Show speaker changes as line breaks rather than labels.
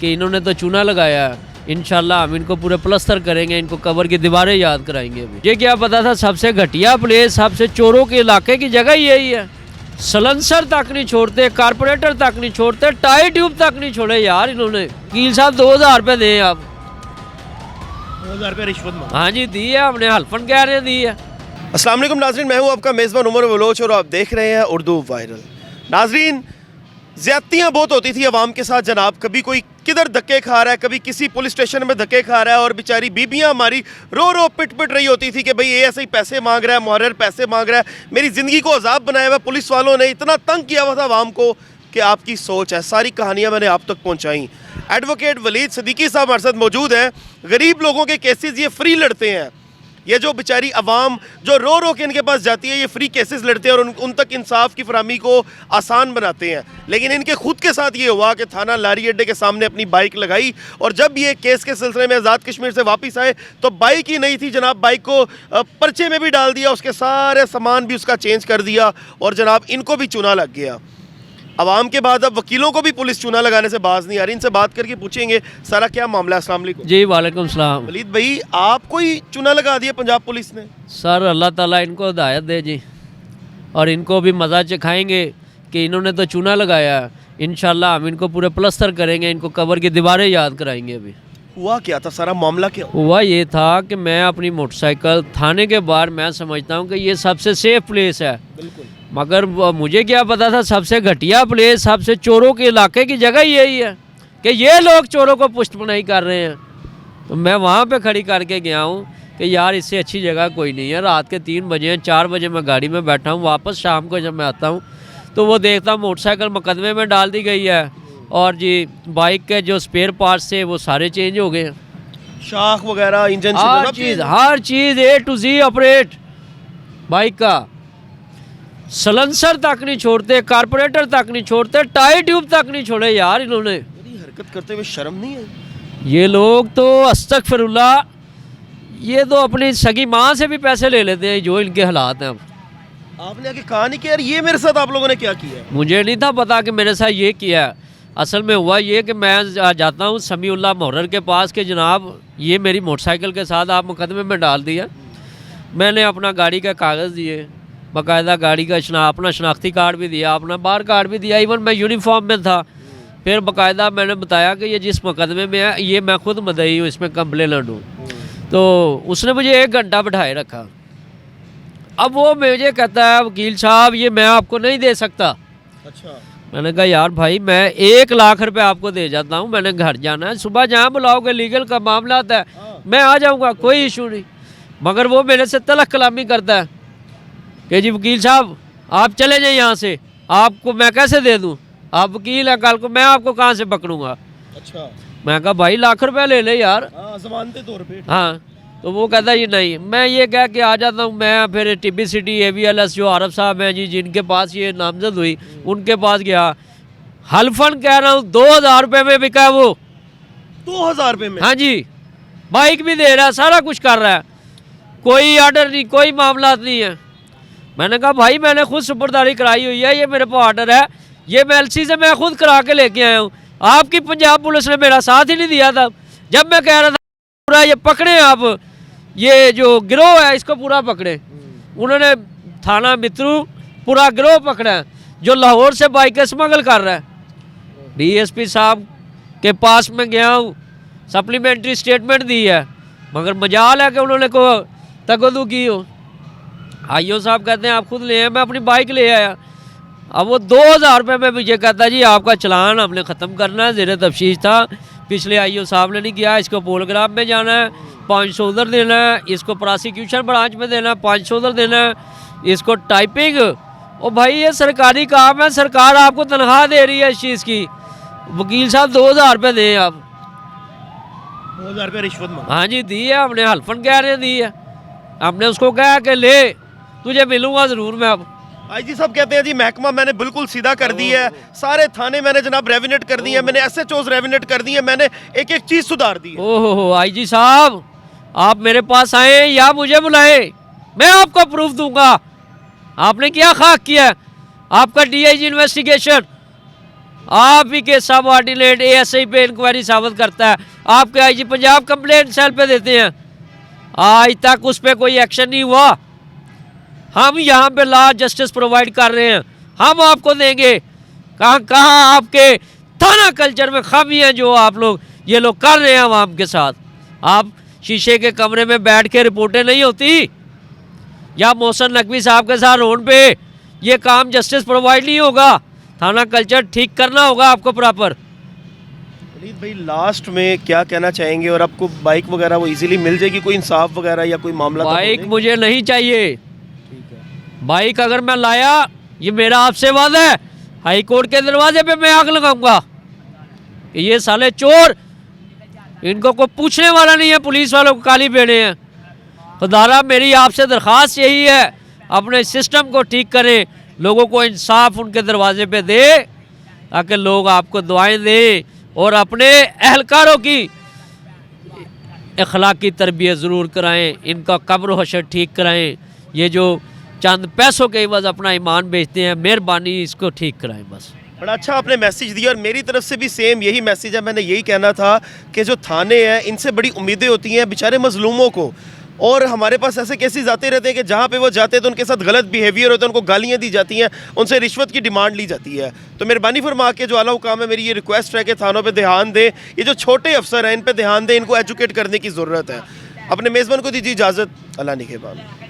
कि इन्होंने तो चूना लगाया है, इंशाल्लाह हम इनको पूरे प्लस्तर करेंगे, इनको कब्र की दीवारें याद कराएंगे। अभी ये क्या पता था सबसे घटिया प्लेस, सबसे चोरों के इलाके की जगह यही है। सलेंसर तक नहीं छोड़ते, कारपोरेटर तक नहीं छोड़ते, टाई ट्यूब तक नहीं छोड़े यार इन्होंने। वकील साहब 2000 रुपये दें आप।
2000 रुपये रिश्वत मांगी?
हाँ जी दी है, हमने हल्फन कह रहे हैं दी है।
अस्सलाम वालेकुम नाज़रीन, मैं हूं आपका मेज़बान उमर बलोच और आप देख रहे हैं उर्दू वायरल। नाज़रीन, ज़्यादतियाँ बहुत होती थी अवाम के साथ जनाब। कभी कोई किधर धक्के खा रहा है, कभी किसी पुलिस स्टेशन में धक्के खा रहा है, और बेचारी बीबियाँ हमारी रो रो पिट पिट रही होती थी कि भाई ये ऐसे ही पैसे मांग रहा है, मुहर्रिर पैसे मांग रहा है, मेरी ज़िंदगी को अजाब बनाया हुआ। पुलिस वालों ने इतना तंग किया हुआ था अवाम को कि आपकी सोच है। सारी कहानियाँ मैंने आप तक पहुँचाई। एडवोकेट वलीद सिद्दीकी साहब हमारे साथ मौजूद हैं। गरीब लोगों के केसेस ये फ्री लड़ते हैं। ये जो बेचारी अवाम जो रो रो के इनके पास जाती है, ये फ्री केसेस लड़ते हैं और उन तक इंसाफ की फराहमी को आसान बनाते हैं। लेकिन इनके खुद के साथ ये हुआ कि थाना लारी अड्डे के सामने अपनी बाइक लगाई, और जब ये केस के सिलसिले में आज़ाद कश्मीर से वापस आए तो बाइक ही नहीं थी जनाब। बाइक को पर्चे में भी डाल दिया, उसके सारे सामान भी उसका चेंज कर दिया, और जनाब इनको भी चूना लग गया। अवाम के बाद अब वकीलों को भी पुलिस चूना लगाने से बाज नहीं आ रही। इनसे बात करके पूछेंगे सारा क्या मामला है। अस्सलाम वालेकुम
जी वालेकुम सलाम।
वलीद भाई, आपको ही चूना लगा दिया पंजाब पुलिस ने?
सर अल्लाह ताला इनको हिदायत दे जी, और इनको भी मज़ा चखाएँगे कि इन्होंने तो चूना लगाया है, इंशाल्लाह हम इनको पूरे प्लस्तर करेंगे, इनको कब्र की दीवारें याद कराएंगे। अभी
हुआ क्या था, सारा मामला क्या
हुआ ये था कि मैं अपनी मोटरसाइकिल थाने के बाहर, मैं समझता हूँ कि ये सबसे सेफ़ प्लेस है,
बिल्कुल,
मगर मुझे क्या पता था सबसे घटिया प्लेस, सबसे चोरों के इलाके की जगह यही है कि ये लोग चोरों को पुष्टपनाही कर रहे हैं। तो मैं वहाँ पे खड़ी करके गया हूँ कि यार इससे अच्छी जगह कोई नहीं है। रात के 3 बजे 4 बजे मैं गाड़ी में बैठा हूँ, वापस शाम को जब मैं आता हूँ तो वो देखता हूँ मोटरसाइकिल मुकदमे में डाल दी गई है, और जी बाइक के जो स्पेयर पार्ट्स थे वो सारे चेंज हो गए हैं।
शाख वगैरह, engine,
her cheese A to Z operate bike का। सलेंसर तक नहीं छोड़ते, कारपोरेटर तक नहीं छोड़ते, टाई ट्यूब तक नहीं छोड़े यार इन्होंने।
हरकत करते हुए शर्म नहीं है?
ये लोग तो अस्तगफिरुल्लाह, ये तो अपनी सगी माँ से भी पैसे ले लेते हैं जो इनके हालात हैं। अब
आपने आके कहा नहीं कि यार ये मेरे साथ आप लोगों ने क्या किया?
मुझे नहीं था पता कि मेरे साथ ये किया है। असल में हुआ ये कि मैं जाता हूँ समीउल्लाह मुहर्रिर के पास कि जनाब ये मेरी मोटरसाइकिल के साथ आप मुकदमे में डाल दिया। मैंने अपना गाड़ी का कागज़ दिए, बाकायदा गाड़ी का अपना शनाख्ती कार्ड भी दिया, अपना बार कार्ड भी दिया, इवन मैं यूनिफॉर्म में था। फिर बाकायदा मैंने बताया कि ये जिस मुकदमे में है ये मैं खुद मदई हूँ, इसमें कंप्लेनेंट हूँ। तो उसने मुझे 1 घंटा बिठाए रखा। अब वो मुझे कहता है वकील साहब ये मैं आपको नहीं दे सकता।
अच्छा।
मैंने कहा यार भाई मैं 1 लाख रुपए आपको दे जाता हूँ, मैंने घर जाना है, सुबह जहाँ बुलाओगे लीगल का मामला आता है मैं आ जाऊँगा, कोई इशू नहीं। मगर वो मेरे से तलख कलामी करता है कि जी वकील साहब आप चले जाए यहाँ से, आपको मैं कैसे दे दूँ, आप वकील हैं, कल को मैं आपको कहाँ से पकड़ूंगा।
अच्छा।
मैं कहा भाई लाख रुपए ले ले यार।
ज़मानती तौर पे।
हाँ, तो वो कहता ये नहीं। मैं ये कह के आ जाता हूँ। मैं फिर TBCT AVLS जो आरफ साहब हैं जी जिनके पास ये नामजद हुई उनके पास गया। हल्फन कह रहा हूँ 2000 रुपये में बिका वो।
2000 रुपये में?
हाँ जी, बाइक भी दे रहा है, सारा कुछ कर रहा है, कोई आर्डर नहीं, कोई मामला नहीं है। मैंने कहा भाई मैंने खुद सुपुर्दारी कराई हुई है, ये मेरे पास आर्डर है, ये मैं LC से मैं खुद करा के लेके आया हूँ। आपकी पंजाब पुलिस ने मेरा साथ ही नहीं दिया था जब मैं कह रहा था पूरा ये पकड़े आप, ये जो गिरोह है इसको पूरा पकड़े। उन्होंने थाना मित्रू पूरा गिरोह पकड़ा है जो लाहौर से बाइकें स्मगल कर रहा है। DSP साहब के पास में गया हूँ, सप्लीमेंट्री स्टेटमेंट दी है, मगर मजाल है कि उन्होंने को तगदू की हो। IO साहब कहते हैं आप खुद ले आए, मैं अपनी बाइक ले आया। अब वो 2000 रुपये में मुझे कहता जी आपका चलान हमने ख़त्म करना है, ज़ेर तफ्तीश था, पिछले IO साहब ने नहीं किया, इसको पोलग्राम में जाना है, 500 उधर देना है, इसको प्रोसिक्यूशन ब्रांच में देना है, 500 उधर देना है, इसको टाइपिंग। ओ भाई ये सरकारी काम है, सरकार आपको तनख्वाह दे रही है इस चीज़ की। वकील साहब 2000 रुपये दें आप।
2000 रुपये रिश्वत मांगी?
हाँ जी दी है, हमने हल्फन कह रहे दी है, हमने उसको कहा कि ले तुझे मिलूँगा ज़रूर मैं। अब
IG साहब कहते हैं जी महकमा मैंने बिल्कुल सीधा कर दी है, सारे थाने मैंने जनाब रेविनेट कर दी है, मैंने SHOs रेविनेट कर दी है, मैंने एक एक चीज़ सुधार दी है।
ओहो IG साहब आप मेरे पास आए या मुझे बुलाएं, मैं आपको प्रूफ दूंगा। आपने क्या खाक किया, आपका DIG इन्वेस्टिगेशन, आप ही के सब ऑर्डिनेट ASI पे इंक्वायरी साबित करता है, आपके IG पंजाब कंप्लेंट सेल पे देते हैं, आज तक उस पर कोई एक्शन नहीं हुआ। हम यहाँ पे लॉ जस्टिस प्रोवाइड कर रहे हैं, हम आपको देंगे। कहाँ कहाँ आपके थाना कल्चर में खामी है जो आप लोग ये लोग कर रहे हैं आवाम के साथ। आप शीशे के कमरे में बैठ के रिपोर्टें नहीं होती, या मोहसिन नकवी साहब के साथ रोड पे ये काम जस्टिस प्रोवाइड नहीं होगा। थाना कल्चर ठीक करना होगा आपको प्रॉपर।
वलीद भाई लास्ट में क्या कहना चाहेंगे, और आपको बाइक वगैरह वो इजीली मिल जाएगी, कोई इंसाफ वगैरह या कोई मामला?
बाइक मुझे नहीं चाहिए।
ठीक है।
बाइक अगर मैं लाया, ये मेरा आपसे वादा है, हाई कोर्ट के दरवाजे पे मैं आग लगाऊंगा कि ये साले चोर, इनको कोई पूछने वाला नहीं है, पुलिस वालों को काली बेड़े हैं। खुदारा मेरी आपसे दरख्वास्त यही है, अपने सिस्टम को ठीक करें, लोगों को इंसाफ उनके दरवाजे पे दे, ताकि लोग आपको दुआएं दें और अपने अहलकारों की अखलाकी तरबियत ज़रूर कराएं, इनका कब्र हशर ठीक कराएं। ये जो चंद पैसों के एवज़ अपना ईमान बेचते हैं, मेहरबानी इसको ठीक कराएं बस।
बड़ा अच्छा आपने मैसेज दिया, और मेरी तरफ से भी सेम यही मैसेज है। मैंने यही कहना था कि जो थाने हैं इनसे बड़ी उम्मीदें होती हैं बेचारे मजलूमों को, और हमारे पास ऐसे केसेस आते रहते हैं कि जहाँ पे वो जाते हैं तो उनके साथ गलत बिहेवियर होता है, उनको गालियाँ दी जाती हैं, उनसे रिश्वत की डिमांड ली जाती है। तो मेहरबानी फरमा के जो आला हुकाम है, मेरी ये रिक्वेस्ट है कि थानों पे ध्यान दें, ये जो छोटे अफसर हैं इन पे ध्यान दें, इनको एजुकेट करने की ज़रूरत है। अपने मेज़बान को दीजिए इजाज़त, अल्लाह निगहबान।